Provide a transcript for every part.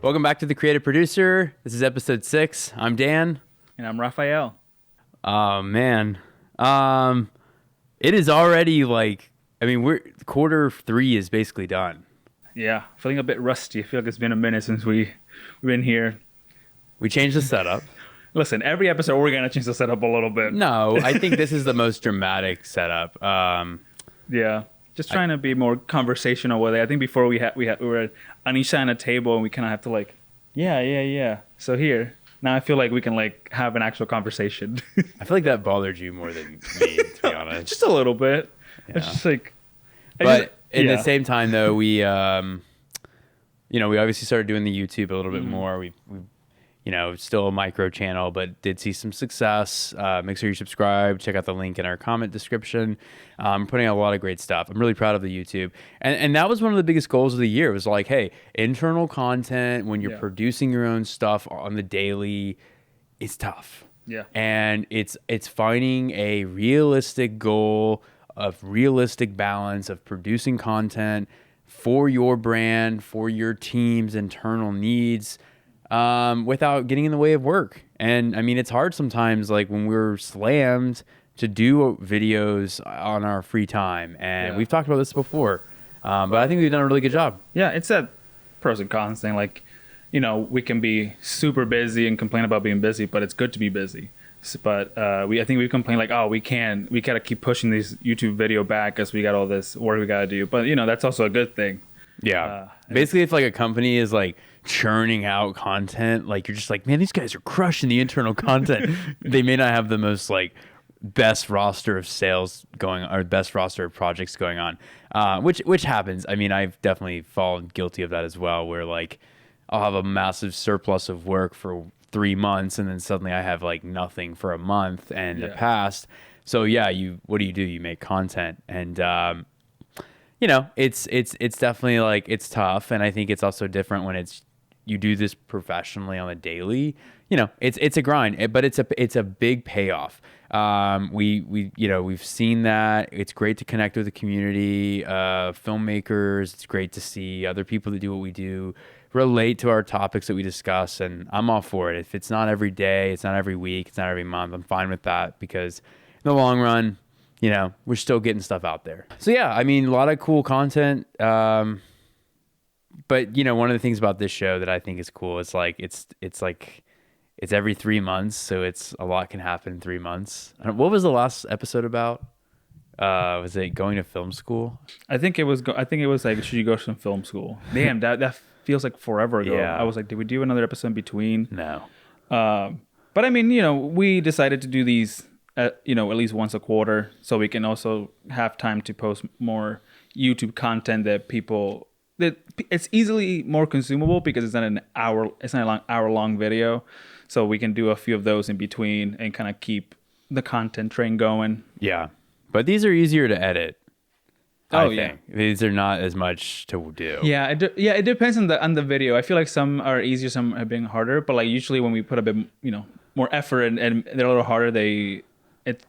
Welcome back to The Creative Producer. This is episode 6. I'm Dan. And I'm Raphael. Oh, man. It is already we're quarter 3 is basically done. Yeah, feeling a bit rusty. I feel like it's been a minute since we've been here. We changed the setup. Listen, every episode we're going to change the setup a little bit. No, I think this is the most dramatic setup. Yeah, just trying to be more conversational with it. I think before we were on each side of the table and we kind of have to yeah. So here, now I feel like we can have an actual conversation. I feel like that bothered you more than me, to be honest. Just a little bit. Yeah. It's just But at the same time, though, we obviously started doing the YouTube a little bit more. We still a micro channel, but did see some success. Make sure you subscribe. Check out the link in our comment description. Putting out a lot of great stuff. I'm really proud of the YouTube. And that was one of the biggest goals of the year. It was like, hey, internal content, when you're producing your own stuff on the daily, it's tough. Yeah. And it's finding a realistic goal of realistic balance of producing content for your brand, for your team's internal needs, without getting in the way of work. And I mean, it's hard sometimes, when we're slammed to do videos on our free time. And we've talked about this before, but I think we've done a really good job. Yeah, it's that pros and cons thing. We can be super busy and complain about being busy, but it's good to be busy. But I think we complain we gotta keep pushing these YouTube video back because we got all this work we gotta do. But that's also a good thing. Yeah. Basically, if a company is churning out content, you're just man, these guys are crushing the internal content. They may not have the most best roster of sales going or best roster of projects going on, which happens. I mean, I've definitely fallen guilty of that as well, where I'll have a massive surplus of work for 3 months and then suddenly I have nothing for a month and the past. So what do? You make content, and it's definitely it's tough. And I think it's also different when you do this professionally on a daily. It's a grind, but it's a big payoff. We've seen that. It's great to connect with the community, filmmakers. It's great to see other people that do what we do relate to our topics that we discuss, and I'm all for it. If it's not every day, it's not every week, it's not every month, I'm fine with that, because in the long run, we're still getting stuff out there. So a lot of cool content. But one of the things about this show that I think is cool is it's every 3 months, so it's a lot can happen in 3 months. What was the last episode about? Was it going to film school? I think it was should you go to some film school? Damn, that feels like forever ago. Yeah. I was did we do another episode in between? No. But I mean, we decided to do these at least once a quarter, so we can also have time to post more YouTube content that it's easily more consumable because it's not an hour long video, so we can do a few of those in between and kind of keep the content train going. Yeah, but these are easier to edit. I think. Yeah. These are not as much to do. Yeah, it depends on the video. I feel like some are easier, some are being harder. But usually when we put a bit more effort and they're a little harder, it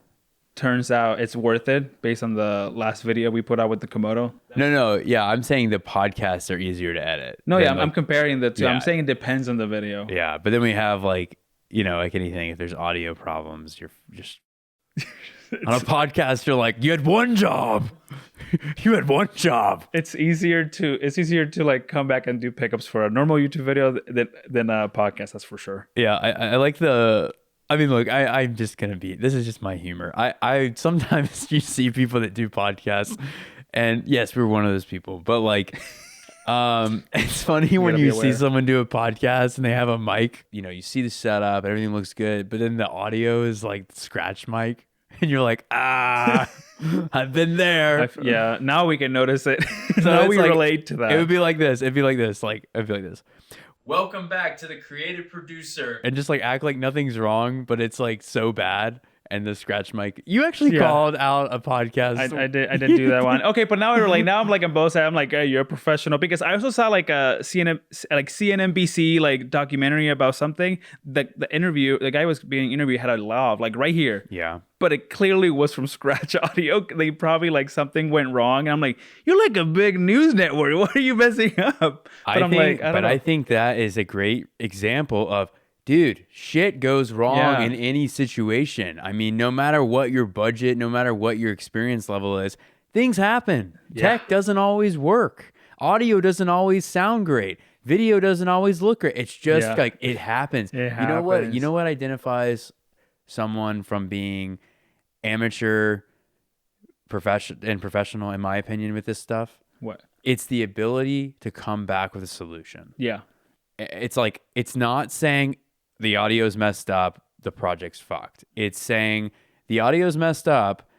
turns out it's worth it based on the last video we put out with the Komodo. No. Yeah, I'm saying the podcasts are easier to edit. No, yeah, I'm comparing the two. Yeah. I'm saying it depends on the video. Yeah, but then we have anything. If there's audio problems, you're just on a podcast. You're you had one job. You had one job. It's easier to come back and do pickups for a normal YouTube video than a podcast. That's for sure. Yeah, I like the. I mean, look, I'm just gonna be. This is just my humor. I sometimes you see people that do podcasts, and yes, we're one of those people. But it's funny when you see someone do a podcast and they have a mic. You see the setup, everything looks good, but then the audio is scratch mic. And you're I've been there. Now we can notice it. So now we relate to that. It would be like this. It'd be like this. Welcome back to The Creative Producer. And just act like nothing's wrong, but it's so bad. and the scratch mic. You actually called out a podcast. I did do that one. Okay, but now I'm like on both sides. I'm like, hey, you're a professional, because I also saw like a CNBC like documentary about something. The guy was being interviewed had a lav like right here. Yeah. But it clearly was from scratch audio. They probably like something went wrong. And I'm like, you're like a big news network. What are you messing up? I think that is a great example of, dude, shit goes wrong in any situation. I mean, no matter what your budget, no matter what your experience level is, things happen. Tech doesn't always work. Audio doesn't always sound great. Video doesn't always look great. It's just like it happens. You know what? You know what identifies someone from being amateur, professional, in my opinion, with this stuff? What? It's the ability to come back with a solution. Yeah. It's like, it's not saying the audio's messed up, the project's fucked. It's saying the audio's messed up,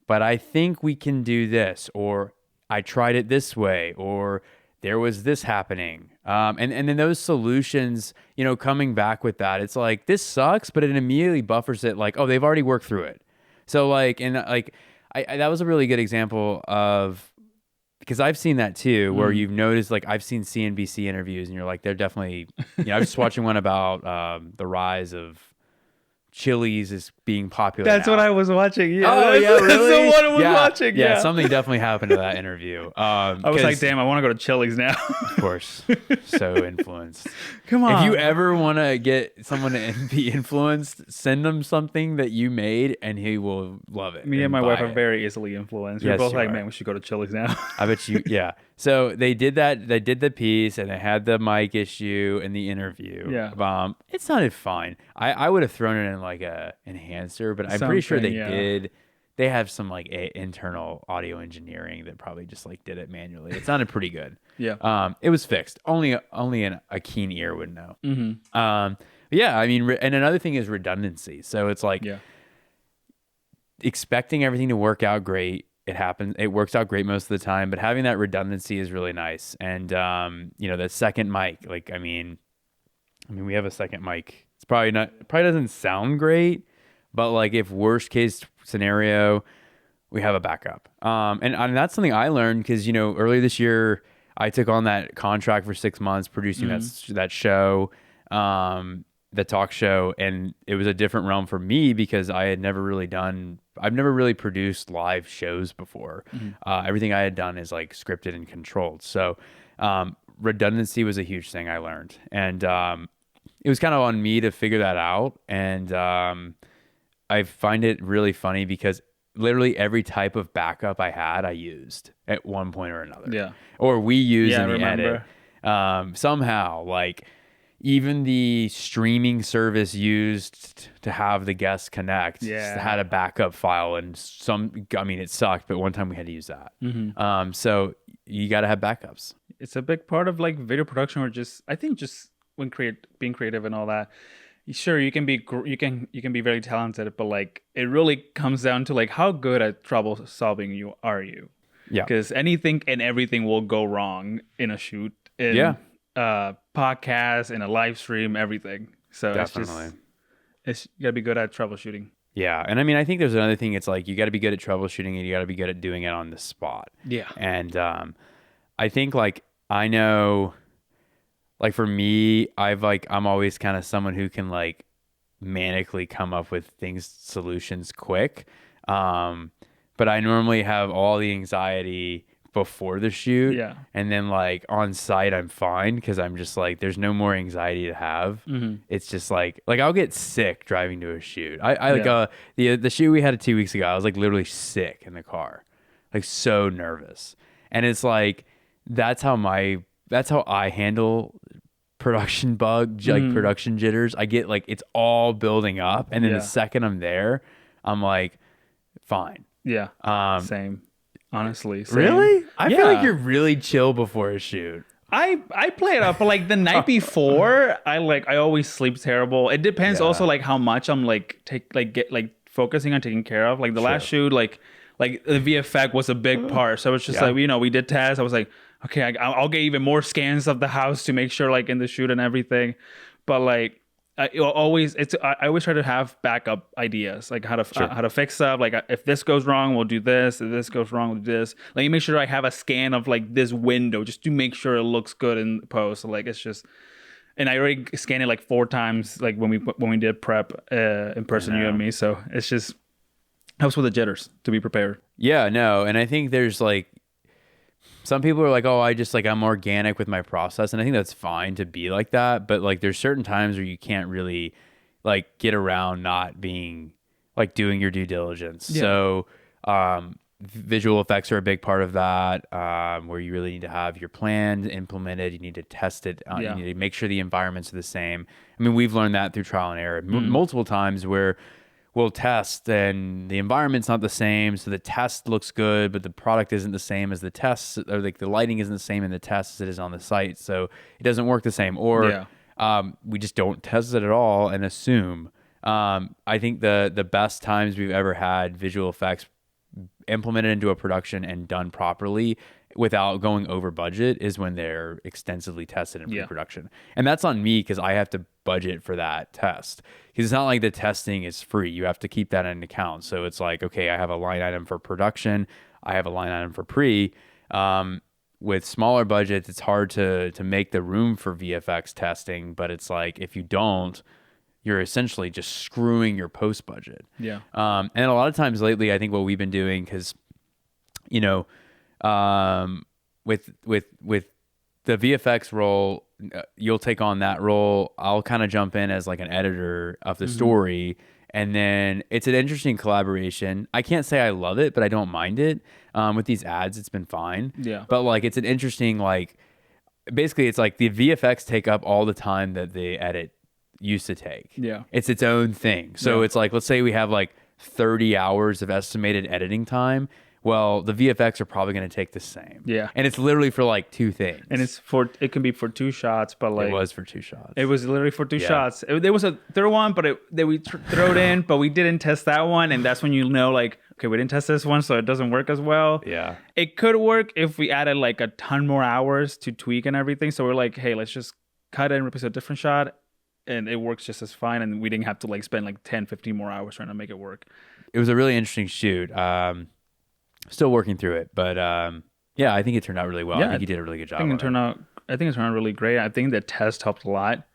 but I think we can do this, or I tried it this way, or there was this happening. And then those solutions, you know, coming back with that, it's like, this sucks, but it immediately buffers it like, oh, they've already worked through it. So like, and like, I that was a really good example of, because I've seen that too, where you've noticed, like, I've seen CNBC interviews and you're like, they're definitely, you know, I was just watching one about the rise of Chili's is being popular. That's now. what I was watching. Yeah. Oh, yeah, really? That's the one I was watching. Yeah, something definitely happened to that interview. I was like, damn, I want to go to Chili's now. Of course. So influenced. Come on. If you ever want to get someone to be influenced, send them something that you made and he will love it. Me and my wife are very easily influenced. We're both like, man, we should go to Chili's now. I bet you, yeah. So they did that. They did the piece and they had the mic issue and the interview. Yeah. It sounded fine. I would have thrown it in like a enhancer, but I'm pretty sure they did. They have some like internal audio engineering that probably just like did it manually. It sounded pretty good. Yeah. It was fixed. Only a keen ear would know. Mm-hmm. Yeah. I mean, and another thing is redundancy. So it's like expecting everything to work out great. It happens. It works out great most of the time, but having that redundancy is really nice. And you know, that second mic, like, I mean, we have a second mic. It's probably doesn't sound great, but like if worst case scenario, we have a backup. And that's something I learned because, you know, earlier this year I took on that contract for 6 months producing that show, the talk show, and it was a different realm for me because I've never really produced live shows before. Everything I had done is like scripted and controlled. So redundancy was a huge thing I learned. And it was kind of on me to figure that out. And I find it really funny because literally every type of backup I had, I used at one point or another. Yeah. Or we used in the edit. Somehow, like, even the streaming service used to have the guests connect had a backup file, and it sucked, but one time we had to use that. So you got to have backups. It's a big part of like video production, or I think when being creative and all that. Sure, you can be very talented, but like it really comes down to like how good at trouble solving are you? Yeah. Because anything and everything will go wrong in a shoot. Podcast, in a live stream, everything. So definitely, you gotta be good at troubleshooting. Yeah, and I mean, I think there's another thing. It's like you got to be good at troubleshooting, and you got to be good at doing it on the spot. Yeah, and I think like I know, like for me, I'm always kind of someone who can like manically come up with solutions quick, but I normally have all the anxiety before the shoot, and then like on site I'm fine because I'm just like there's no more anxiety to have. It's just like I'll get sick driving to a shoot. The shoot we had 2 weeks ago, I was like literally sick in the car, like so nervous. And it's like that's how I handle production production jitters. I get like it's all building up, and then the second I'm there, I'm like fine. Same. Honestly, same. Really? I feel like you're really chill before a shoot. I play it up, but like the night before, I always sleep terrible. It depends also like how much I'm focusing on taking care of. Like the last shoot, like the VFX was a big part. So it's just like, you know, we did tests. I was like, okay, I'll get even more scans of the house to make sure like in the shoot and everything. But like I always try to have backup ideas, like Sure. how to fix stuff. Like if this goes wrong, we'll do this. If this goes wrong, we'll do this. Let me make sure I have a scan of like this window just to make sure it looks good in post. So, like it's just, and I already scanned it like 4 times, like when we did prep in person, you and me. So it's just helps with the jitters to be prepared. Yeah, no, and I think there's like some people are like, oh, I'm organic with my process, and I think that's fine to be like that. But like, there's certain times where you can't really like get around not being like doing your due diligence. Yeah. So, visual effects are a big part of that, where you really need to have your plan implemented. You need to test it. You need to make sure the environments are the same. I mean, we've learned that through trial and error multiple times where we'll test and the environment's not the same. So the test looks good, but the product isn't the same as the test, or like the lighting isn't the same in the test as it is on the site. So it doesn't work the same, or we just don't test it at all and assume. I think the best times we've ever had visual effects implemented into a production and done properly without going over budget is when they're extensively tested in pre-production. And that's on me because I have to budget for that test. Because it's not like the testing is free. You have to keep that in account. So it's like, okay, I have a line item for production. I have a line item for pre. With smaller budgets, it's hard to make the room for VFX testing. But it's like, if you don't, you're essentially just screwing your post budget. Yeah. And a lot of times lately, I think what we've been doing, because, you know, with the VFX role, you'll take on that role. I'll kind of jump in as like an editor of the story. And then it's an interesting collaboration. I can't say I love it, but I don't mind it. With these ads, it's been fine. Yeah. But like, it's an interesting, like, basically it's like the VFX take up all the time that the edit used to take. Yeah. It's its own thing. So it's like, let's say we have like 30 hours of estimated editing time. Well, the VFX are probably going to take the same. Yeah. And it's literally for like 2 things. And it can be for 2 shots, but like it was for 2 shots. It was literally for 2 shots. There was a third one, but we threw it in, but we didn't test that one, and that's when you know, like, okay, we didn't test this one, so it doesn't work as well. Yeah. It could work if we added like a ton more hours to tweak and everything. So we're like, hey, let's just cut it and replace a different shot, and it works just as fine, and we didn't have to like spend like 10, 15 more hours trying to make it work. It was a really interesting shoot. Still working through it, but yeah, I think it turned out really well. Yeah, I think you did a really good job. I think it turned out really great. I think the test helped a lot,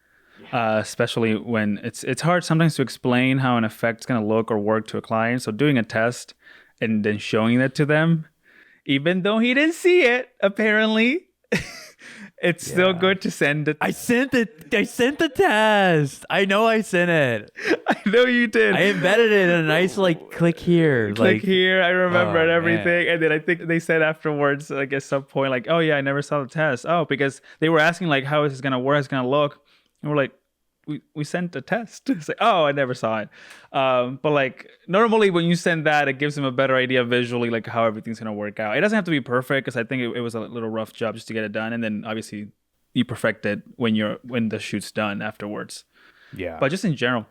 especially when it's hard sometimes to explain how an effect's gonna look or work to a client. So doing a test and then showing it to them, even though he didn't see it, apparently, it's still good to send it. I sent the test. I know I sent it. I know you did. I embedded it in a nice like click here. Click here. I remembered everything. Man. And then I think they said afterwards, like at some point, like, oh yeah, I never saw the test. Oh, because they were asking like, how is this gonna work? It's gonna look. And we're like, we sent a test. It's like, oh, I never saw it. But like normally when you send that, it gives them a better idea visually, like how everything's gonna work out. It doesn't have to be perfect because I think it was a little rough job just to get it done. And then obviously you perfect it when the shoot's done afterwards. Yeah. But just in general,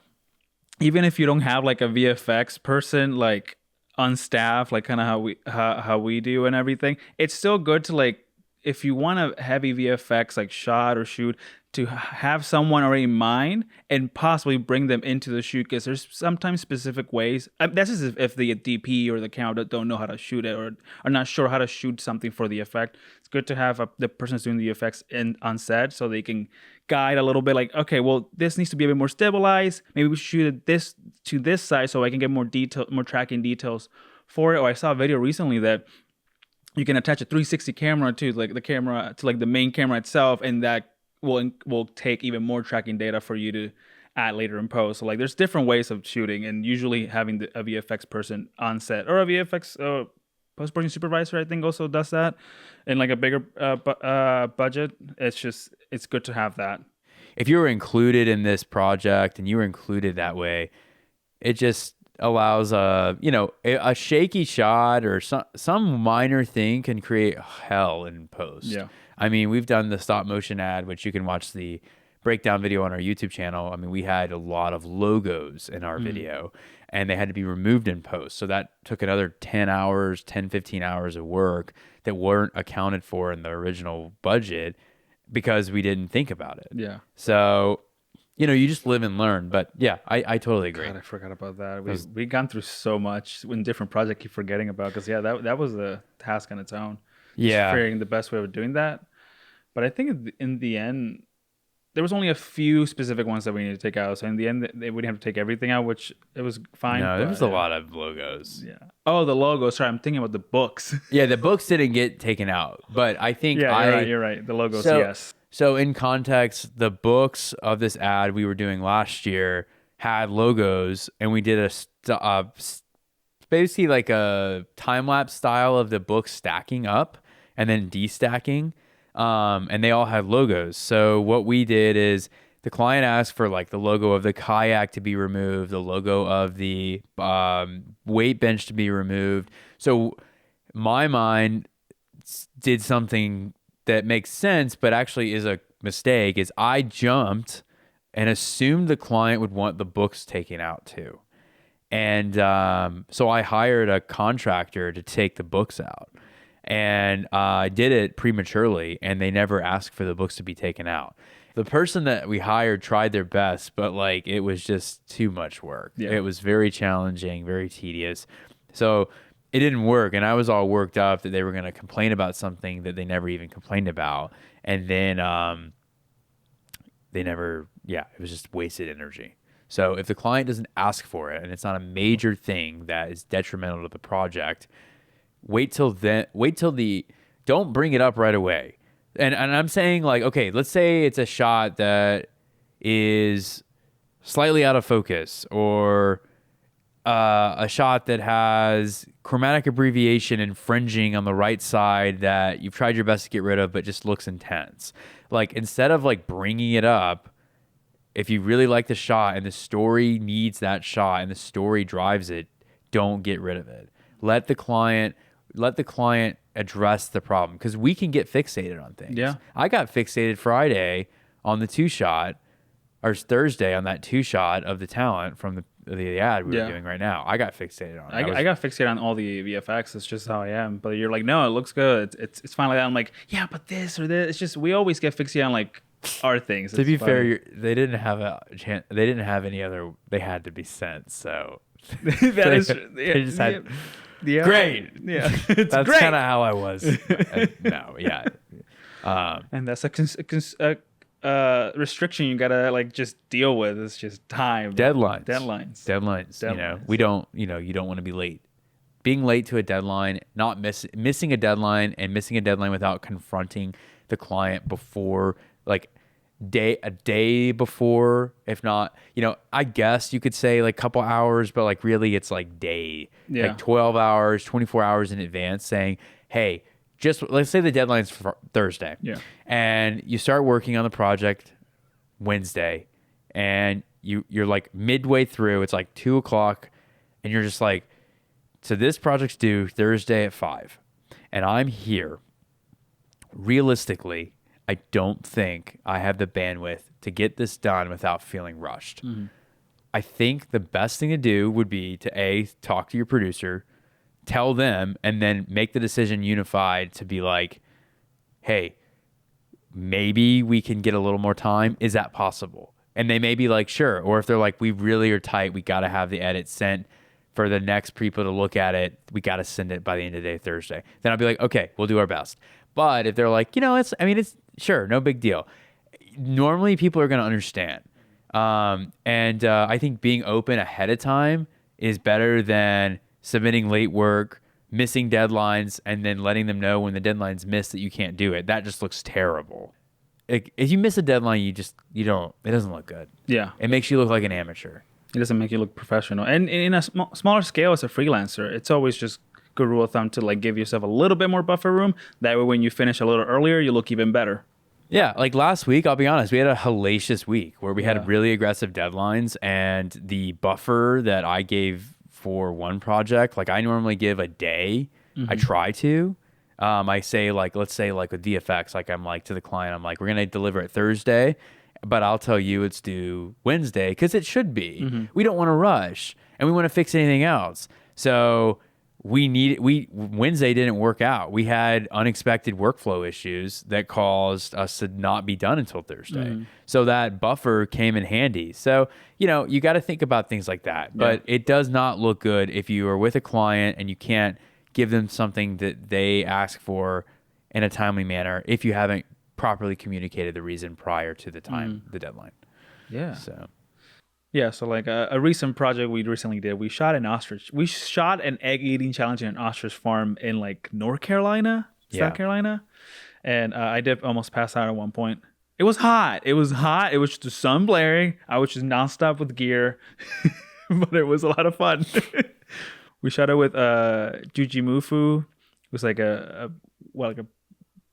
even if you don't have like a VFX person like on staff, like kind of how we do and everything, it's still good to like, if you want a heavy VFX like shot or shoot, to have someone already in mind and possibly bring them into the shoot, because there's sometimes specific ways. That's just if the DP or the camera don't know how to shoot it or are not sure how to shoot something for the effect. It's good to have the person doing the effects on set so they can guide a little bit, like, okay, well, this needs to be a bit more stabilized. Maybe we should shoot it to this side so I can get more tracking details for it. Or I saw a video recently that you can attach a 360 camera to like the main camera itself, and that will take even more tracking data for you to add later in post. So like there's different ways of shooting, and usually having a VFX person on set or a VFX post-production supervisor, I think, also does that in like a bigger budget. It's good to have that. If you were included in this project and you were included that way, it just allows a shaky shot or some minor thing can create hell in post. Yeah. I mean, we've done the stop motion ad, which you can watch the breakdown video on our YouTube channel. I mean, we had a lot of logos in our video, and they had to be removed in post. So that took another 10, 15 hours of work that weren't accounted for in the original budget because we didn't think about it. Yeah. So you just live and learn. But yeah, I totally agree. God, I forgot about that. We gone through so much in different projects. Keep forgetting about because that was a task on its own. Just figuring the best way of doing that. But I think in the end, there was only a few specific ones that we needed to take out. So in the end, we didn't have to take everything out, which it was fine. No, there was a lot of logos. Yeah. Oh, the logo. Sorry, I'm thinking about the books. Yeah, the books didn't get taken out, but I think you're right. The logos, yes. So in context, the books of this ad we were doing last year had logos, and we did basically like a time lapse style of the books stacking up and then destacking. And they all had logos. So what we did is the client asked for like the logo of the kayak to be removed, the logo of the weight bench to be removed. So my mind did something that makes sense, but actually is a mistake, is I jumped and assumed the client would want the books taken out too. And so I hired a contractor to take the books out. And I did it prematurely, and they never asked for the books to be taken out. The person that we hired tried their best, but like it was just too much work. Yeah. It was very challenging, very tedious. So it didn't work, and I was all worked up that they were going to complain about something that they never even complained about. And then it was just wasted energy. So if the client doesn't ask for it, and it's not a major thing that is detrimental to the project, wait till don't bring it up right away. And I'm saying like, okay, let's say it's a shot that is slightly out of focus, or a shot that has chromatic abbreviation and fringing on the right side that you've tried your best to get rid of, but just looks intense. Like, instead of like bringing it up, if you really like the shot and the story needs that shot and the story drives it, don't get rid of it. Let the client address the problem, because we can get fixated on things. Yeah. I got fixated Friday on the 2-shot, or Thursday on that 2-shot of the talent from the ad we were doing right now. I got fixated on it. I got fixated on all the VFX. It's just how I am. But you're like, no, it looks good. It's fine like that. I'm like, yeah, but this or this. It's just, we always get fixated on like our things. To be fair, they didn't have they didn't have any other. They had to be sent. So that is. They just had. Yeah. Great. Yeah. That's kind of how I was. No. Yeah. And that's a restriction you gotta like just deal with. It's just time. Deadlines. You know, we don't. You don't want to be late. Being late to a deadline, not missing a deadline, and missing a deadline without confronting the client before, like a day before, if not, I guess you could say like couple hours, but like really it's like like 12 hours, 24 hours in advance, saying, hey, just let's say the deadline's for Thursday. Yeah. And you start working on the project Wednesday, and you're like midway through, it's like 2:00, and you're just like, so this project's due Thursday at 5, and I'm here. Realistically, I don't think I have the bandwidth to get this done without feeling rushed. Mm-hmm. I think the best thing to do would be to talk to your producer, tell them, and then make the decision unified to be like, hey, maybe we can get a little more time. Is that possible? And they may be like, sure. Or if they're like, we really are tight, we got to have the edit sent for the next people to look at it. We got to send it by the end of the day, Thursday. Then I'll be like, okay, we'll do our best. But if they're like, it's sure, no big deal. Normally people are going to understand. And I think being open ahead of time is better than submitting late work, missing deadlines, and then letting them know when the deadline's missed that you can't do it. That just looks terrible. If you miss a deadline, it doesn't look good. Yeah. It makes you look like an amateur. It doesn't make you look professional. And in a smaller scale as a freelancer, it's always just good rule of thumb to like give yourself a little bit more buffer room. That way when you finish a little earlier, you look even better. Yeah, like last week, I'll be honest, we had a hellacious week where we had really aggressive deadlines, and the buffer that I gave for one project, like I normally give a day. Mm-hmm. I try to. I say like, let's say like with VFX, like I'm like to the client, I'm like, we're going to deliver it Thursday, but I'll tell you it's due Wednesday because it should be. Mm-hmm. We don't want to rush, and we want to fix anything else. So Wednesday didn't work out. We had unexpected workflow issues that caused us to not be done until Thursday. So that buffer came in handy. So, you got to think about things like that. But it does not look good if you are with a client and you can't give them something that they ask for in a timely manner if you haven't properly communicated the reason prior to the deadline. Yeah. So. Yeah, so like a recent project we recently did, we shot an ostrich. We shot an egg eating challenge in an ostrich farm in like North Carolina, South Carolina, and I did almost pass out at one point. It was hot. It was just the sun blaring. I was just nonstop with gear, but it was a lot of fun. We shot it with Juji Mufu. It was like a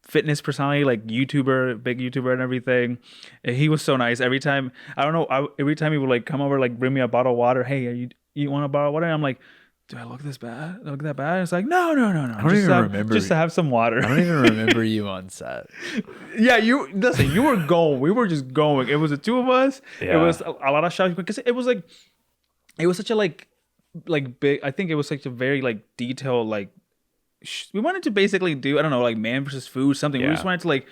fitness personality, like YouTuber, big YouTuber and everything. And he was so nice. Every time, every time he would like come over, like bring me a bottle of water. Hey, you want a bottle of water? And I'm like, do I look this bad? Look that bad? And it's like, no. I don't even remember. Just to have some water. I don't even remember you on set. Yeah, you were going. We were just going. It was the two of us. Yeah. It was a lot of shots because it was such a like big. I think it was such a very like detailed like. We wanted to basically do, I don't know, like man versus food, something. Yeah. We just wanted to like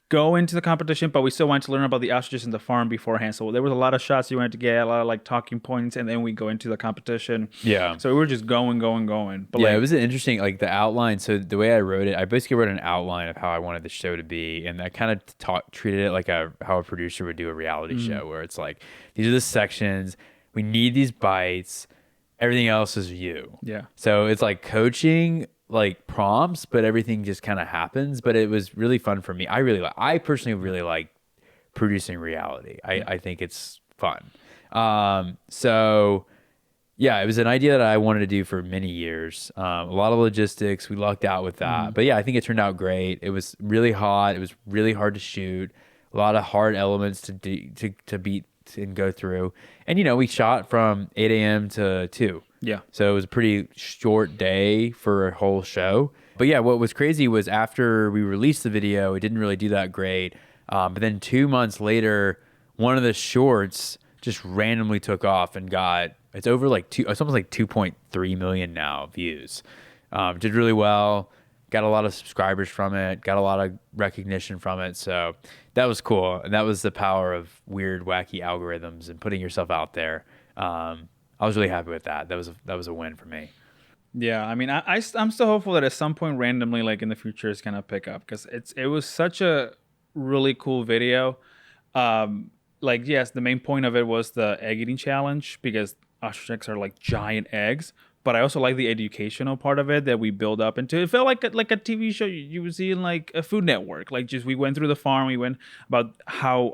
go into the competition, but we still wanted to learn about the ostriches in the farm beforehand. So there was a lot of shots you wanted to get, a lot of like talking points, and then we go into the competition. Yeah. So we were just going. But yeah, it was an interesting, like the outline. So the way I wrote it, I basically wrote an outline of how I wanted the show to be. And I kind of treated it like how a producer would do a reality show, where it's like, these are the sections, we need these bites, everything else is you. Yeah. So it's like coaching, like prompts, but everything just kind of happens. But it was really fun for me. I personally really like producing reality. I think it's fun. So yeah, it was an idea that I wanted to do for many years. A lot of logistics, we lucked out with that. But yeah, I think it turned out great. It was really hot. It was really hard to shoot. A lot of hard elements to beat and go through. And we shot from 8 a.m. to 2. Yeah. So it was a pretty short day for a whole show. But yeah, what was crazy was after we released the video, it didn't really do that great. But then 2 months later, one of the shorts just randomly took off and it's over like it's almost like 2.3 million now views. Did really well. Got a lot of subscribers from it. Got a lot of recognition from it. So that was cool. And that was the power of weird, wacky algorithms and putting yourself out there. I was really happy with that. That was a win for me. Yeah, I mean, I'm still hopeful that at some point randomly, like in the future, it's gonna pick up because it was such a really cool video. Like yes, the main point of it was the egg eating challenge because ostriches are like giant eggs. But I also like the educational part of it that we build up into. It felt like a TV show you would see in like a Food Network. Like just we went through the farm. We went about how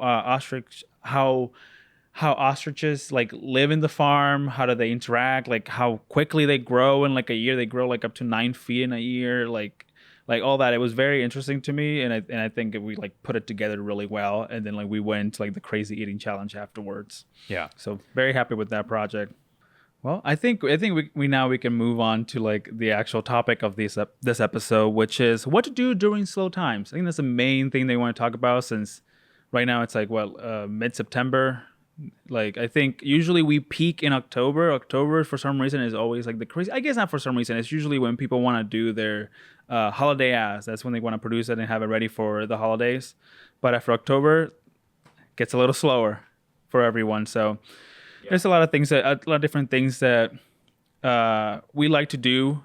ostriches like live in the farm. How do they interact? Like how quickly they grow in like a year. They grow like up to 9 feet in a year. Like all that. It was very interesting to me, and I think we like put it together really well. And then like we went to like the crazy eating challenge afterwards. Yeah. So very happy with that project. Well, I think we can move on to like the actual topic of this episode, which is what to do during slow times. I think that's the main thing they want to talk about since right now it's like mid-September. Like I think usually we peak in October. October for some reason is always like the crazy. I guess not for some reason. It's usually when people want to do their holiday ads. That's when they want to produce it and have it ready for the holidays. But after October, it gets a little slower for everyone. So. There's a lot of different things that we like to do,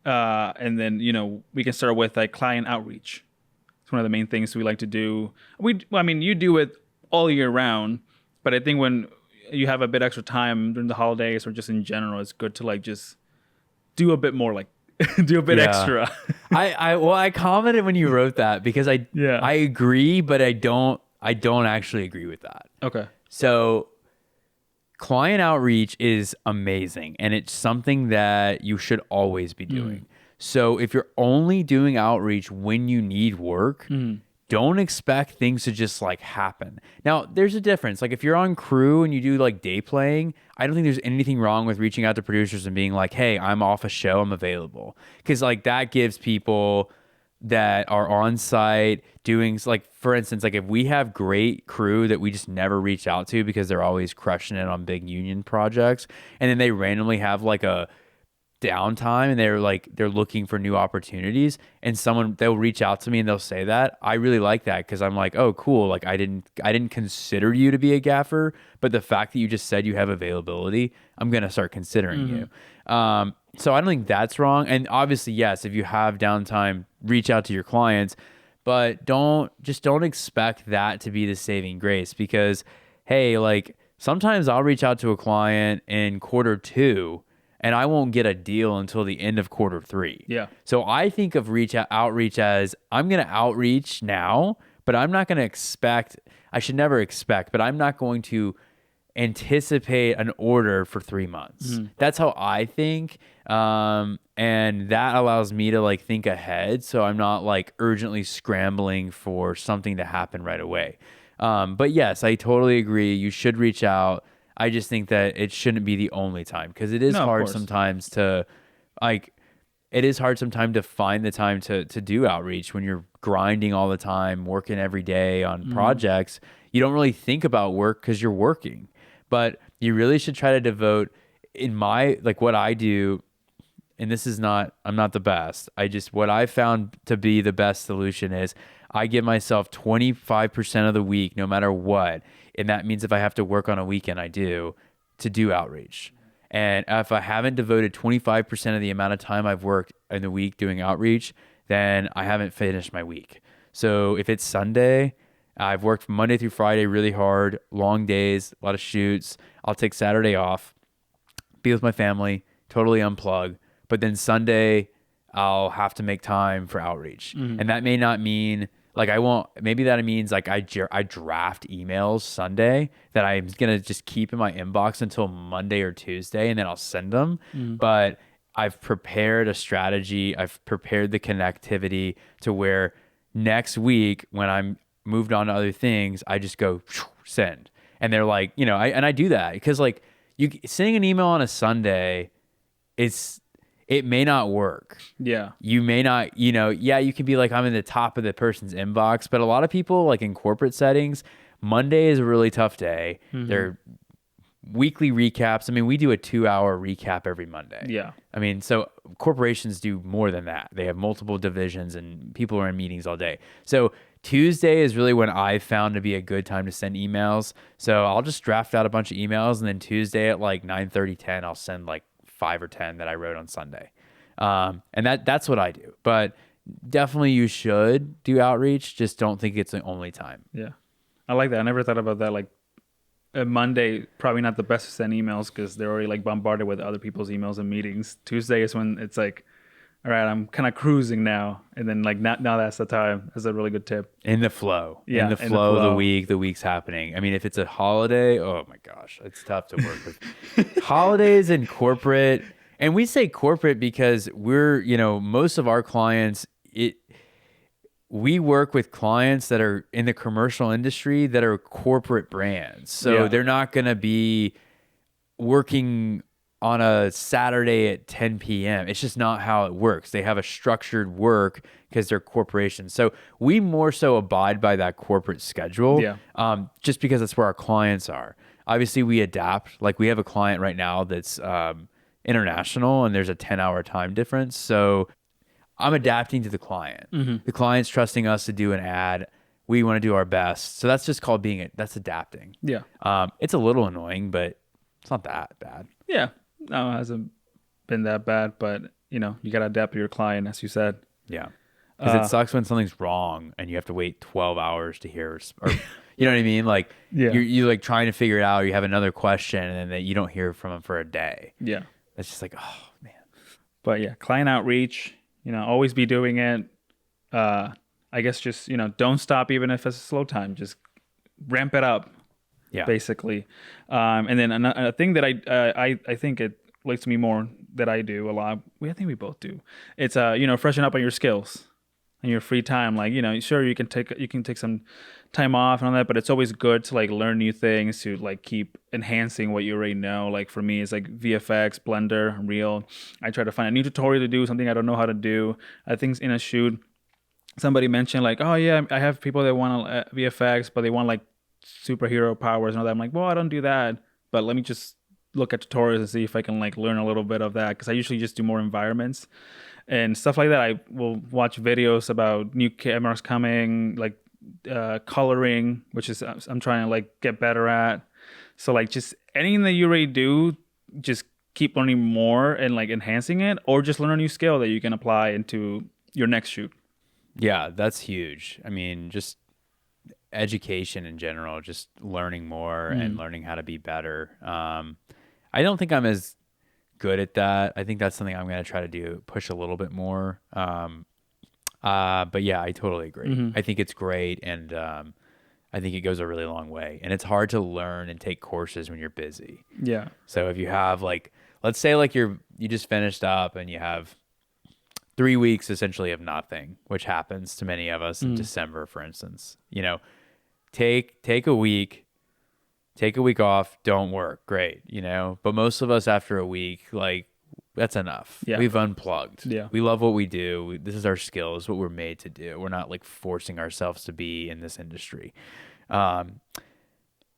and then we can start with like client outreach. It's one of the main things we like to do. You do it all year round, but I think when you have a bit extra time during the holidays or just in general, it's good to like just do a bit more, like do a bit extra. I commented when you wrote that because I agree, but I don't actually agree with that. Okay, so. Client outreach is amazing, and it's something that you should always be doing. So if you're only doing outreach when you need work, don't expect things to just like happen. Now, there's a difference. Like if you're on crew and you do like day playing, I don't think there's anything wrong with reaching out to producers and being like, hey, I'm off a show, I'm available. Because like that gives people that are on site doing, like for instance, like if we have great crew that we just never reach out to because they're always crushing it on big union projects, and then they randomly have like a downtime and they're looking for new opportunities, and they'll reach out to me and they'll say that, I really like that, because I'm like, oh cool, like I didn't consider you to be a gaffer, but the fact that you just said you have availability, I'm gonna start considering you. So I don't think that's wrong. And obviously, yes, if you have downtime, reach out to your clients, but don't expect that to be the saving grace, because hey, like sometimes I'll reach out to a client in quarter 2 and I won't get a deal until the end of quarter 3. Yeah. So I think of outreach as, I'm going to outreach now, but I'm not going to I should never expect, but I'm not going to anticipate an order for 3 months. That's how I think. And that allows me to like think ahead, so I'm not like urgently scrambling for something to happen right away. But yes, I totally agree. You should reach out. I just think that it shouldn't be the only time, because it is hard sometimes to find the time to do outreach when you're grinding all the time, working every day on projects. You don't really think about work because you're working, but you really should try to devote, what I do. And I'm not the best. What I found to be the best solution is I give myself 25% of the week, no matter what. And that means if I have to work on a weekend, I do, to do outreach. And if I haven't devoted 25% of the amount of time I've worked in the week doing outreach, then I haven't finished my week. So if it's Sunday, I've worked from Monday through Friday really hard, long days, a lot of shoots. I'll take Saturday off, be with my family, totally unplug. But then Sunday, I'll have to make time for outreach. And that may not mean maybe that means like I draft emails Sunday that I'm going to just keep in my inbox until Monday or Tuesday, and then I'll send them. But I've prepared a strategy. I've prepared the connectivity to where next week when I'm moved on to other things, I just go send. And they're like, I do that because like sending an email on a Sunday, it may not work. Yeah. You may not, you can be like, I'm in the top of the person's inbox, but a lot of people like in corporate settings, Monday is a really tough day. They're weekly recaps. I mean, we do a 2-hour recap every Monday. Yeah. I mean, so corporations do more than that. They have multiple divisions and people are in meetings all day. So Tuesday is really when I found to be a good time to send emails. So I'll just draft out a bunch of emails, and then Tuesday at like 9:30, 10, I'll send like 5 or 10 that I wrote on Sunday. And that's what I do. But definitely you should do outreach. Just don't think it's the only time. Yeah. I like that. I never thought about that. Like Monday, probably not the best to send emails because they're already like bombarded with other people's emails and meetings. Tuesday is when it's like, all right, I'm kind of cruising now. And then like now that's the time. That's a really good tip. In the flow. Yeah. In the flow of the week's happening. I mean, if it's a holiday, oh my gosh, it's tough to work with. Holidays and corporate. And we say corporate because we're, most of our clients, we work with clients that are in the commercial industry that are corporate brands. So they're not going to be working on a Saturday at 10 p.m. It's just not how it works. They have a structured work because they're corporations. So we more so abide by that corporate schedule, just because that's where our clients are. Obviously, we adapt. Like we have a client right now that's international, and there's a 10-hour time difference. So I'm adapting to the client. The client's trusting us to do an ad. We want to do our best. So that's just called that's adapting. Yeah. It's a little annoying, but it's not that bad. Yeah. No, it hasn't been that bad, but you got to adapt to your client, as you said. Yeah. Because it sucks when something's wrong and you have to wait 12 hours to hear, or you know what I mean? Like you're like trying to figure it out. You have another question and then you don't hear from them for a day. Yeah. It's just like, oh man. But yeah, client outreach, always be doing it. I guess just, don't stop even if it's a slow time. Just ramp it up. Yeah. Basically. And then a thing that I think it relates to me more that I do a lot. I think we both do. It's freshen up on your skills in your free time. Like, sure you can take some time off and all that, but it's always good to like learn new things, to like keep enhancing what you already know. Like for me, it's like VFX, Blender, Reel. I try to find a new tutorial to do something I don't know how to do. I think in a shoot, somebody mentioned like, oh yeah, I have people that want VFX, but they want like superhero powers and all that. I'm like, well, I don't do that, but let me just look at tutorials and see if I can like learn a little bit of that, because I usually just do more environments and stuff like that. I will watch videos about new cameras coming, like coloring, which is I'm trying to like get better at. So like just anything that you already do, just keep learning more and like enhancing it, or just learn a new skill that you can apply into your next shoot. Yeah, that's huge. I mean, just education in general, just learning more and learning how to be better. I don't think I'm as good at that. I think that's something I'm going to try to do, push a little bit more. But yeah, I totally agree. I think it's great. And I think it goes a really long way. And it's hard to learn and take courses when you're busy. Yeah. So if you have like, let's say like you just finished up and you have 3 weeks essentially of nothing, which happens to many of us in December, for instance, you know, take a week off, don't work. Great. You know, but most of us after a week, like that's enough. Yeah. We've unplugged. Yeah. We love what we do. This is our skill. This is what we're made to do. We're not like forcing ourselves to be in this industry.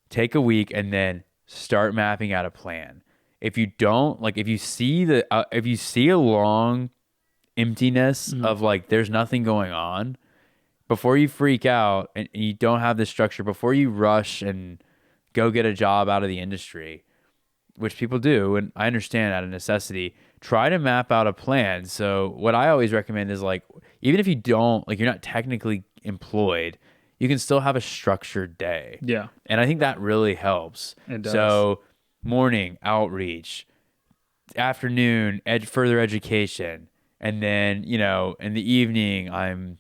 Take a week and then start mapping out a plan. If you don't, like, if you see a long emptiness of like, there's nothing going on, before you freak out and you don't have the structure, before you rush and go get a job out of the industry, which people do, and I understand out of necessity, try to map out a plan. So what I always recommend is like, even if you don't, like, you're not technically employed, you can still have a structured day. Yeah. And I think that really helps. It does. So morning, outreach, afternoon, further education. And then, you know, in the evening, I'm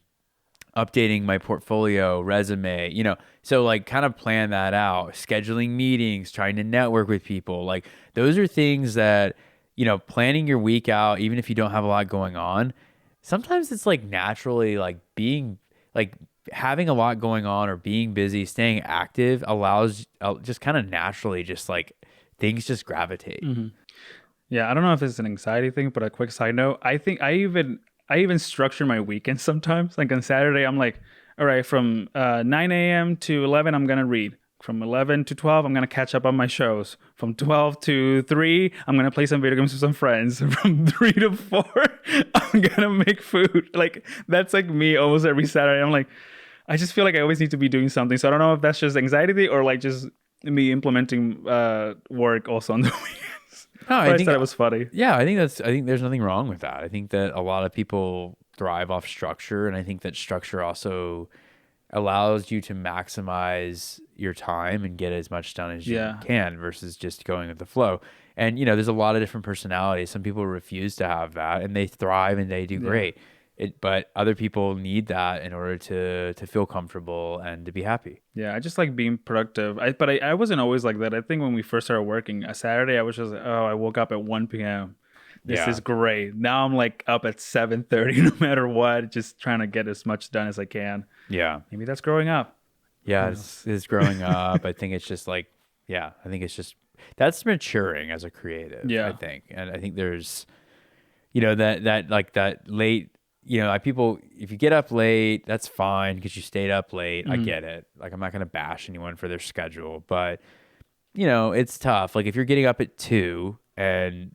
updating my portfolio, resume, you know, so like kind of plan that out, scheduling meetings, trying to network with people. Like those are things that, you know, planning your week out, even if you don't have a lot going on, sometimes it's like naturally like being like having a lot going on or being busy, staying active allows just kind of naturally just like things just gravitate. Yeah. I don't know if it's an anxiety thing, but a quick side note, I think I even structure my weekends sometimes. Like on Saturday, I'm like, all right, from 9 a.m. to 11, I'm going to read. From 11 to 12, I'm going to catch up on my shows. From 12 to 3, I'm going to play some video games with some friends. From 3 to 4, I'm going to make food. Like, that's like me almost every Saturday. I'm like, I just feel like I always need to be doing something. So I don't know if that's just anxiety or like just me implementing work also on the weekends. No, I think that was funny. Yeah, I think there's nothing wrong with that. I think that a lot of people thrive off structure, and I think that structure also allows you to maximize your time and get as much done as you can versus just going with the flow. And you know, there's a lot of different personalities. Some people refuse to have that and they thrive and they do great. But other people need that in order to feel comfortable and to be happy. Yeah, I just like being productive. But I wasn't always like that. I think when we first started working, a Saturday, I was just like, oh, I woke up at 1 p.m. This is great. Now I'm like up at 7:30 no matter what, just trying to get as much done as I can. Yeah. Maybe that's growing up. Yeah, it's growing up. I think it's just like, that's maturing as a creative, I think. And I think there's, you know, that like that late, you know, people, if you get up late, that's fine because you stayed up late. I get it. Like, I'm not going to bash anyone for their schedule, but, you know, it's tough. Like, if you're getting up at 2 and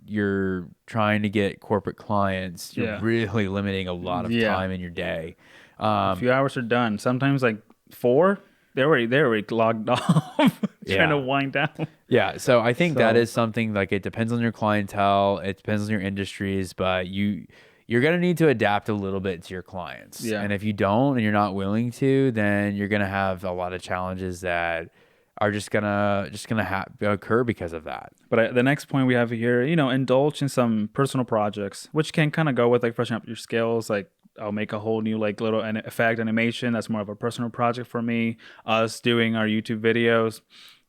you're trying to get corporate clients, you're really limiting a lot of time in your day. A few hours are done. Sometimes like 4, they're already logged off, trying to wind down. Yeah, so I think that is something, like, it depends on your clientele, it depends on your industries, but you're going to need to adapt a little bit to your clients. Yeah. And if you don't and you're not willing to, then you're going to have a lot of challenges that are just gonna occur because of that. But the next point we have here, you know, indulge in some personal projects, which can kind of go with like freshen up your skills. Like, I'll make a whole new like little effect animation. That's more of a personal project for me. Us doing our YouTube videos,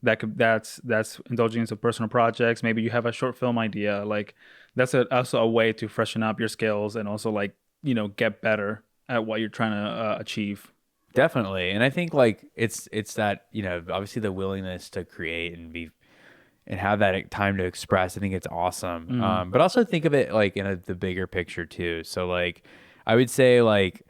that's indulging in some personal projects. Maybe you have a short film idea. Like, that's also a way to freshen up your skills and also like, you know, get better at what you're trying to achieve. Definitely. And I think like it's that, you know, obviously the willingness to create and have that time to express. I think it's awesome. But also think of it like in the bigger picture too. So like, I would say like,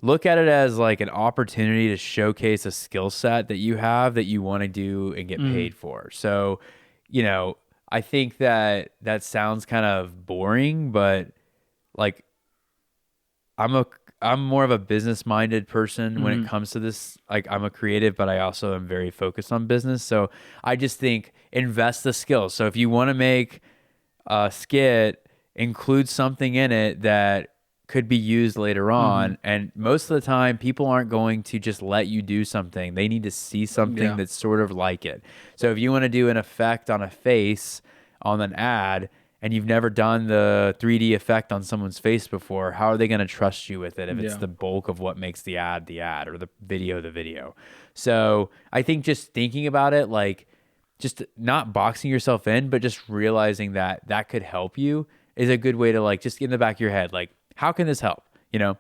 look at it as like an opportunity to showcase a skill set that you have that you want to do and get paid for. So, you know, I think that sounds kind of boring, but like I'm a I'm more of a business minded person when it Hmm. comes to this. Like I'm a creative, but I also am very focused on business. So I just think invest the skills. So if you want to make a skit, include something in it that could be used later Hmm. on. And most of the time, people aren't going to just let you do something. They need to see something Yeah. that's sort of like it. So if you want to do an effect on a face on an ad and you've never done the 3D effect on someone's face before, how are they going to trust you with it if it's Yeah. the bulk of what makes the ad or the video? So I think just thinking about it, like, just not boxing yourself in, but just realizing that that could help you is a good way to like just get in the back of your head, like, how can this help? You know,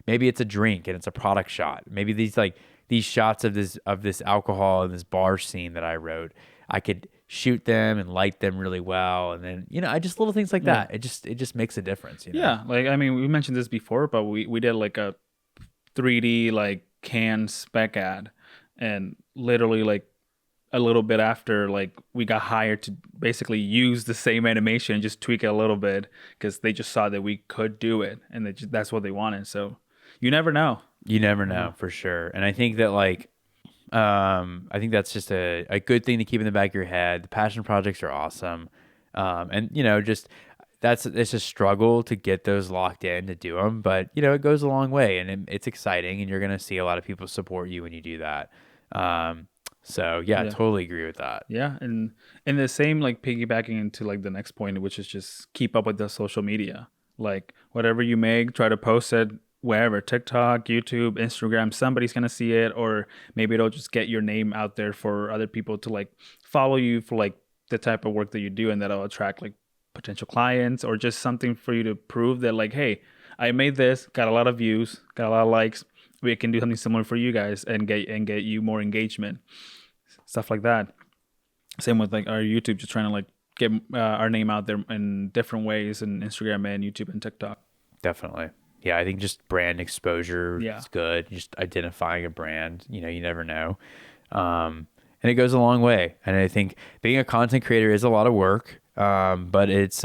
maybe it's a drink and it's a product shot. Maybe these shots of this alcohol and this bar scene that I wrote, I could shoot them and light them really well, and then I just little things like Yeah. that. It just makes a difference. Yeah. Like, I mean, we mentioned this before, but we did like a 3D like can spec ad, and literally like a little bit after, like we got hired to basically use the same animation and just tweak it a little bit because they just saw that we could do it, and that's what they wanted. So you never know. You never Yeah. know for sure, and I think that like I think that's just a good thing to keep in the back of your head. The passion projects are awesome. And just it's a struggle to get those locked in to do them, but it goes a long way and it's exciting and you're going to see a lot of people support you when you do that. So yeah, I Yeah. totally agree with that. Yeah, and the same, like piggybacking into like the next point, which is just keep up with the social media. Like whatever you make, try to post it wherever, TikTok, YouTube, Instagram. Somebody's gonna see it, or maybe it'll just get your name out there for other people to like follow you for like the type of work that you do, and that'll attract like potential clients or just something for you to prove that like, hey, I made this, got a lot of views, got a lot of likes. We can do something similar for you guys and get you more engagement, stuff like that. Same with like our YouTube, just trying to like get our name out there in different ways in Instagram and YouTube and TikTok. Definitely. Yeah, I think just brand exposure Yeah. is good. Just identifying a brand, you never know. And it goes a long way. And I think being a content creator is a lot of work, but it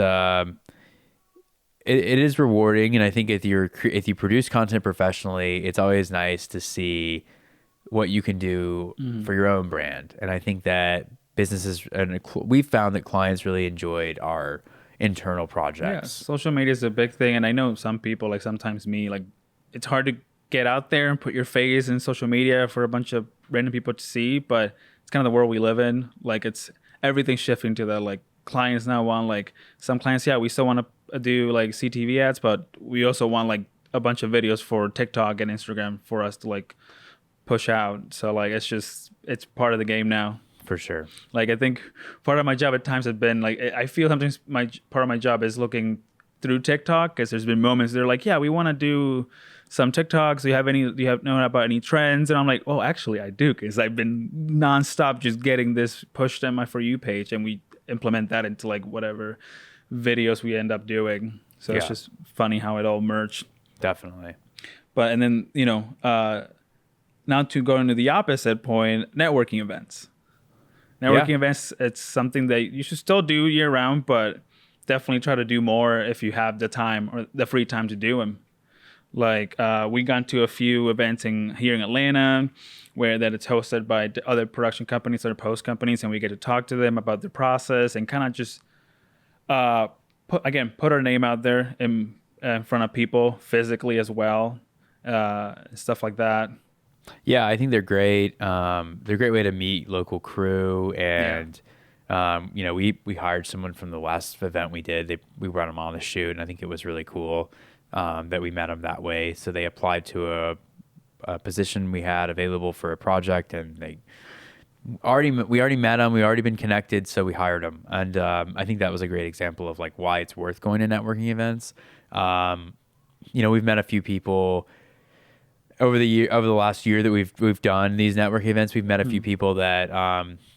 is rewarding. And I think if you produce content professionally, it's always nice to see what you can do for your own brand. And I think that businesses and we've found that clients really enjoyed our internal Yeah, projects. social media is a big thing, and I know some people, like sometimes me, like it's hard to get out there and put your face in social media for a bunch of random people to see, but it's kind of the world we live in. Like it's everything's shifting to that. Like clients now want like some clients, yeah, we still want to do like CTV ads, but we also want like a bunch of videos for TikTok and Instagram for us to like push out. So like it's part of the game now. For sure. Like I think part of my job at times has been like I feel sometimes my part of my job is looking through TikTok because there's been moments they're like, yeah, we want to do some TikToks. Do you have know about any trends? And I'm like, oh, actually I do, because I've been nonstop just getting this pushed on my For You page, and we implement that into like whatever videos we end up doing. So it's Yeah. just funny how it all merged. Definitely. But and then now to go into the opposite point, networking events. Networking Yeah. events, it's something that you should still do year round, but definitely try to do more if you have the time or the free time to do them. Like we got to a few events here in Atlanta where that it's hosted by other production companies or post companies, and we get to talk to them about the process and kind of just put our name out there in front of people physically as well, stuff like that. Yeah, I think they're great. They're a great way to meet local crew, and we hired someone from the last event we did. We brought them on the shoot, and I think it was really cool that we met them that way. So they applied to a position we had available for a project, and we already met them. We already been connected, so we hired them, and I think that was a great example of like why it's worth going to networking events. We've met a few people over the last year that we've done these network events. We've met a few people that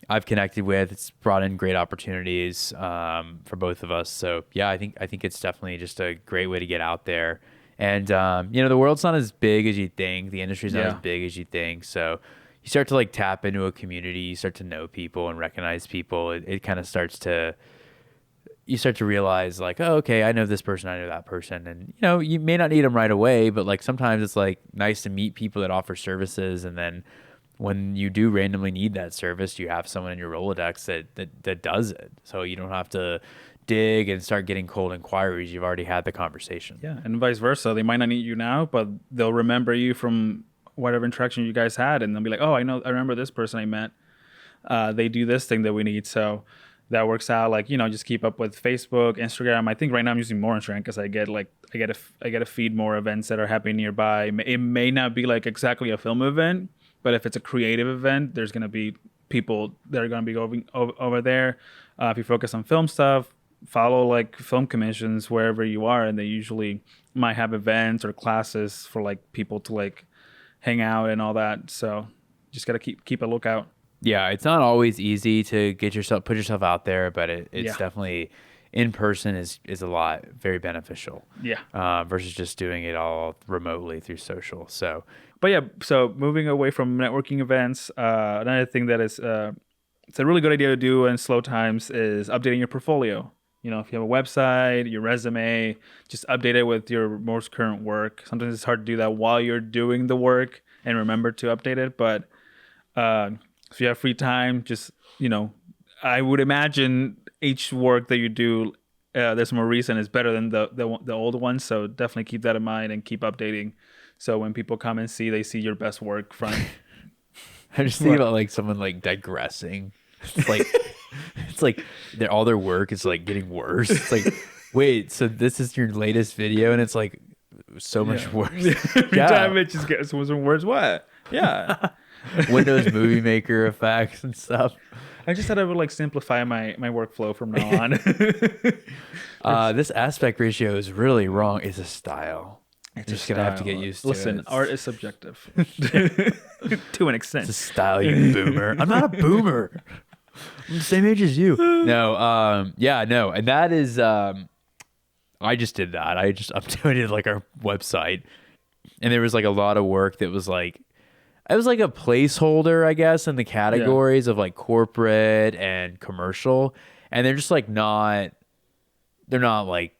I've connected with. It's brought in great opportunities for both of us. So yeah, I think it's definitely just a great way to get out there. And the world's not as big as you think. The industry's not as big as you think. So you start to like tap into a community. You start to know people and recognize people. It kind of starts to you start to realize like, oh, okay, I know this person, I know that person. And, you know, you may not need them right away, but like sometimes it's like nice to meet people that offer services. And then when you do randomly need that service, you have someone in your Rolodex that does it. So you don't have to dig and start getting cold inquiries. You've already had the conversation. Yeah. And vice versa. They might not need you now, but they'll remember you from whatever interaction you guys had. And they'll be like, oh, I remember this person I met. They do this thing that we need. So that works out. Like, you know, just keep up with Facebook, Instagram. I think right now I'm using more Instagram because I get a feed more events that are happening nearby. It may not be like exactly a film event, but if it's a creative event, there's going to be people that are going to be going over there. If you focus on film stuff, follow like film commissions wherever you are, and they usually might have events or classes for like people to like hang out and all that. So just got to keep a lookout. Yeah, it's not always easy to put yourself out there, but it's definitely in person is a lot very beneficial. Yeah. Versus just doing it all remotely through social. So, but yeah, so moving away from networking events, another thing that is it's a really good idea to do in slow times is updating your portfolio. You know, if you have a website, your resume, just update it with your most current work. Sometimes it's hard to do that while you're doing the work and remember to update it, but if you have free time, just, you know, I would imagine each work that you do, there's more reason is better than the old one. So definitely keep that in mind and keep updating. So when people come and they see your best work from. I just think about like someone like digressing. It's like all their work is like getting worse. It's like, wait, so this is your latest video, and it's like so much worse. Every time it just gets some worse. What? Yeah. Windows Movie Maker effects and stuff. I just thought I would like simplify my workflow from now on. This aspect ratio is really wrong. It's a style. You're just gonna have to get used to it. Listen, art is subjective to an extent. It's a style, you boomer. I'm not a boomer. I'm the same age as you. No, no, and that is. I just did that. I just updated like our website, and there was like a lot of work that was like. It was like a placeholder, I guess, in the categories of like corporate and commercial. And they're just like they're not like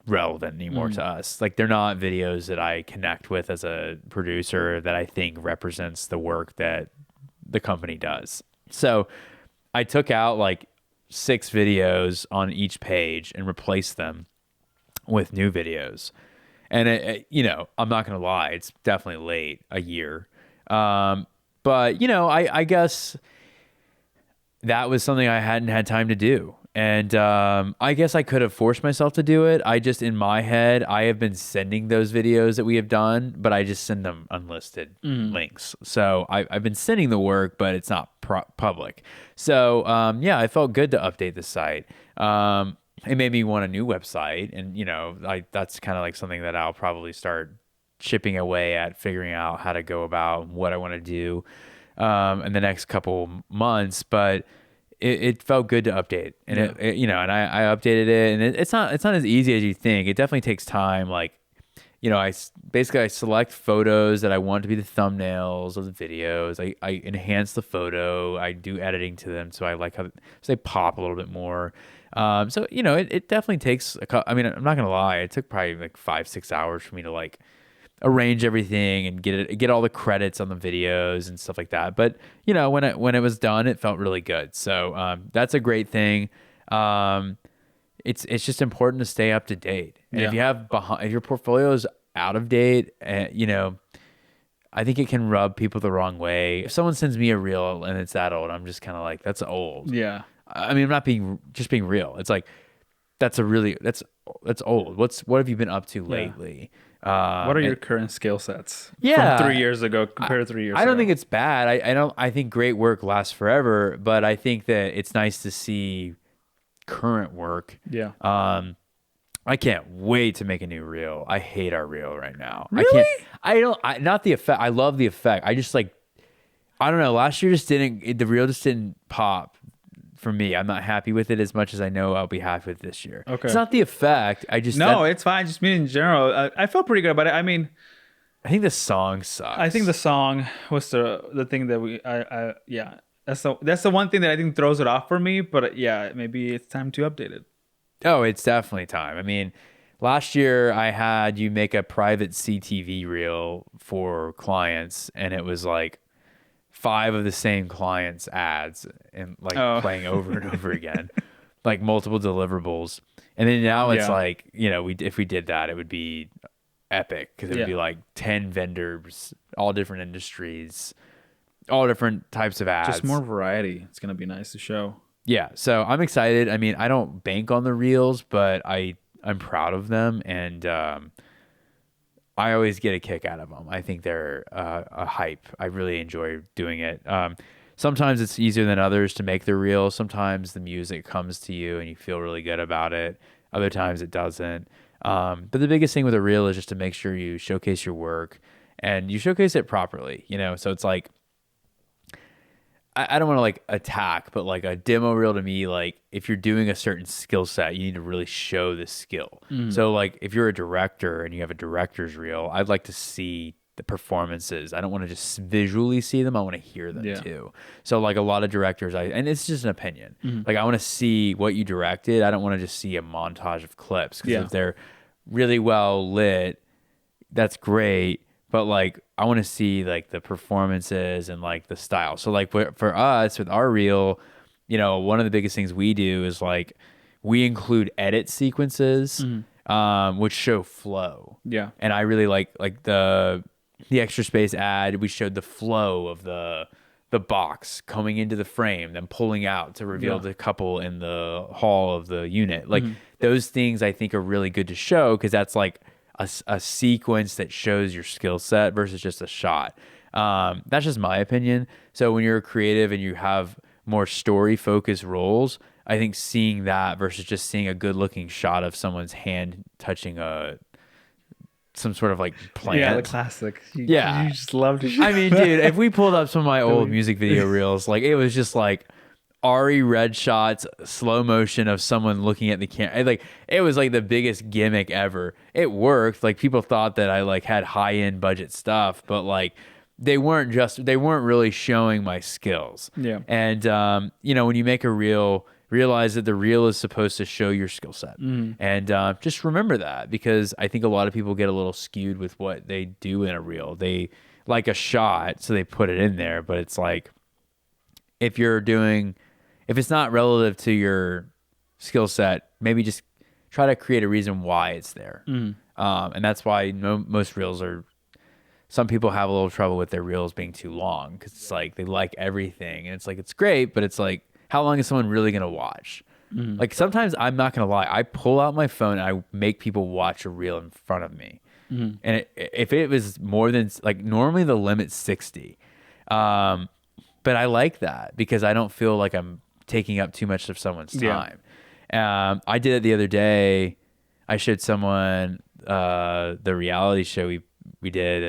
relevant anymore to us. Like they're not videos that I connect with as a producer that I think represents the work that the company does. So I took out like 6 videos on each page and replaced them with new videos. And it, you know, I'm not going to lie, it's definitely late, a year. But you know, I guess that was something I hadn't had time to do. And, I guess I could have forced myself to do it. I just, in my head, I have been sending those videos that we have done, but I just send them unlisted links. So I've been sending the work, but it's not public. So, yeah, I felt good to update the site. It made me want a new website, and, you know, that's kind of like something that I'll probably start chipping away at, figuring out how to go about what I want to do in the next couple months. But it felt good to update, and it you know, and I updated it, and it's not as easy as you think. It definitely takes time. Like, you know, I select photos that I want to be the thumbnails of the videos. I enhance the photo. I do editing to them, so I like how they pop a little bit more. So, you know, it definitely takes I mean, I'm not gonna lie, it took probably like 5-6 hours for me to like arrange everything and get all the credits on the videos and stuff like that. But, you know, when it was done, it felt really good. So that's a great thing. It's just important to stay up to date. And if your portfolio is out of date, you know, I think it can rub people the wrong way. If someone sends me a reel and it's that old, I'm just kind of like, that's old. Yeah. I mean, I'm not being real. It's like, that's old. What have you been up to lately? What are your current skill sets from 3 years ago compared to 3 years ago? I don't think it's bad. I think great work lasts forever, but I think that it's nice to see current work. Yeah. I can't wait to make a new reel. I hate our reel right now. Really? Not the effect. I love the effect. I just like, I don't know. Last year the reel just didn't pop for me. I'm not happy with it as much as I know I'll be happy with this year. Okay. It's not the effect. It's fine. Just mean in general. I felt pretty good about it. I mean, I think the song sucks. I think the song was the thing that that's the one thing that I think throws it off for me. But yeah, maybe it's time to update it. Oh, it's definitely time. I mean, last year I had you make a private CTV reel for clients, and it was like 5 of the same clients' ads and like Oh, playing over and over again, like multiple deliverables. And then now it's yeah, like, if we did that, it would be epic because it would yeah. be like 10 vendors, all different industries, all different types of ads. Just more variety. It's gonna be nice to show. Yeah, so I'm excited. I mean, I don't bank on the reels, but I'm proud of them, and I always get a kick out of them. I think they're a hype. I really enjoy doing it. Sometimes it's easier than others to make the reel. Sometimes the music comes to you and you feel really good about it. Other times it doesn't. But the biggest thing with a reel is just to make sure you showcase your work and you showcase it properly. So it's like, I don't want to like attack, but like a demo reel to me, like if you're doing a certain skill set, you need to really show the skill. So like if you're a director and you have a director's reel, I'd like to see the performances. I don't want to just visually see them. I want to hear them too. So like a lot of directors, and it's just an opinion. Like I want to see what you directed. I don't want to just see a montage of clips because if they're really well lit, that's great. But like I want to see like the performances and like the style. So like for us with our reel, one of the biggest things we do is like we include edit sequences, which show flow. Yeah. And I really like the extra space ad. We showed the flow of the box coming into the frame, then pulling out to reveal the couple in the hall of the unit. Like those things I think are really good to show because that's like a sequence that shows your skill set versus just a shot. That's just my opinion. So when you're creative and you have more story focused roles, I think seeing that versus just seeing a good looking shot of someone's hand touching some sort of like plant. Yeah, the classic. You just love to. I mean, dude, if we pulled up some of my old music video reels, like it was just like Ari red shots, slow motion of someone looking at the camera. Like it was like the biggest gimmick ever. It worked. Like people thought that I like had high end budget stuff, but like they weren't really showing my skills. Yeah. And when you make a reel, realize that the reel is supposed to show your skill set. And just remember that because I think a lot of people get a little skewed with what they do in a reel. They like a shot, so they put it in there, but it's like if it's not relative to your skill set, maybe just try to create a reason why it's there. And that's why most reels some people have a little trouble with their reels being too long because it's like they like everything. And it's like, it's great, but it's like, how long is someone really going to watch? Like sometimes I'm not going to lie. I pull out my phone and I make people watch a reel in front of me. And if it was more than like normally the limit's 60. But I like that because I don't feel like I'm taking up too much of someone's time. I did it the other day. I showed someone the reality show we did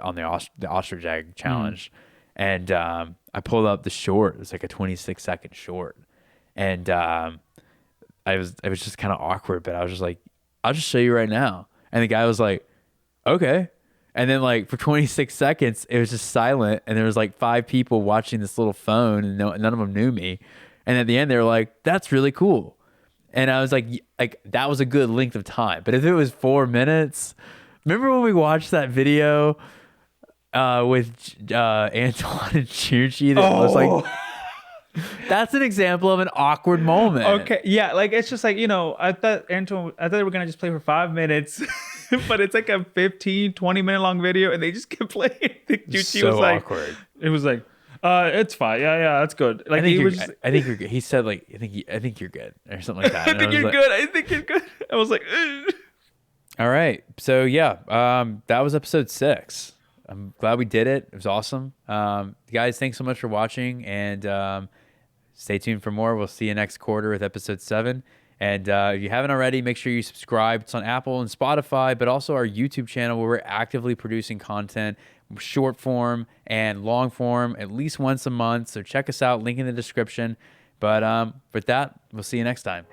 on the Ostrich Egg challenge, and I pulled up the short. It's like a 26-second short, and it was just kind of awkward. But I was just like, I'll just show you right now. And the guy was like, okay. And then like for 26 seconds, it was just silent. And there was like 5 people watching this little phone and none of them knew me. And at the end, they were like, that's really cool. And I was like that was a good length of time. But if it was 4 minutes, remember when we watched that video with Antoine and Chirchi that was like, that's an example of an awkward moment. Okay. Yeah. Like, it's just like, I thought they were going to just play for 5 minutes, but it's like a 15, 20 minute long video and they just kept playing. Chirchi so was like, awkward. It was like, it's fine. Yeah, that's good. Like, I think you're good. He said like, I think you're good or something like that. I think you're good. I think you're good. I was like, ugh. All right. So yeah, that was episode 6. I'm glad we did it. It was awesome. Guys, thanks so much for watching and stay tuned for more. We'll see you next quarter with episode 7. And if you haven't already, make sure you subscribe. It's on Apple and Spotify, but also our YouTube channel where we're actively producing content, short form and long form, at least once a month. So check us out. Link in the description. But with that, we'll see you next time.